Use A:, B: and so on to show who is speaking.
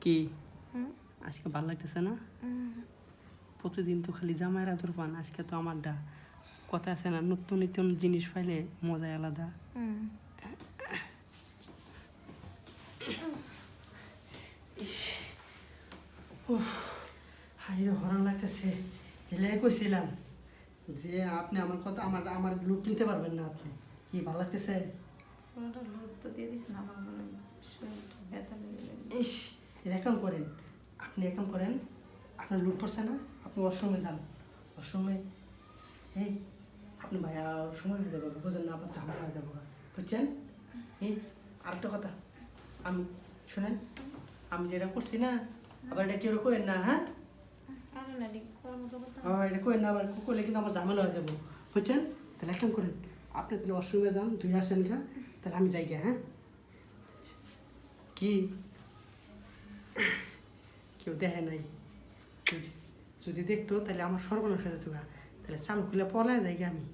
A: কি আজকে ভালো লাগতেছে না? প্রতিদিন তো খালি জামাইয়ের আদর পান, আজকে তো আমারটা কথা আছে না, নতুন নতুন জিনিস পাইলে মজাই আলাদা। হাইরে হরণ লাগতেছে। এলে কইছিলাম যে আপনি আমার কথা আমার আমার লুট নিতে পারবেন না। আপনি কি ভালো লাগতেছে? ইস, এরকম করেন, আপনি এরকম করেন, আপনার লুট পড়ছে না, আপনি ওয়াশরুমে যান। ওয়াশরুমে এই আপনি ভাইয়া সময় হয়ে যাবে, বোঝেন না, আবার ঝামেলা হয়ে যাবো, বুঝছেন? এই আরেকটা কথা, আমি শোনেন, আমি যেটা করছি না, আবার এটা কেউ করেন না, হ্যাঁ? এটা করেন না, আবার করলে কিন্তু আমার ঝামেলা হয়ে যাবো, বুঝছেন? তাহলে একদম করেন, আপনি তাহলে ওয়াশরুমে যান, ধুয়ে আসেন ঘা, তাহলে আমি যাই গিয়া, হ্যাঁ? কি কেউ দেখে নাই? যদি দেখতো তাহলে আমার সর্বনাশ হয়ে যেত গা, তাহলে চালু খুলে পলায় যাই গিয়া আমি।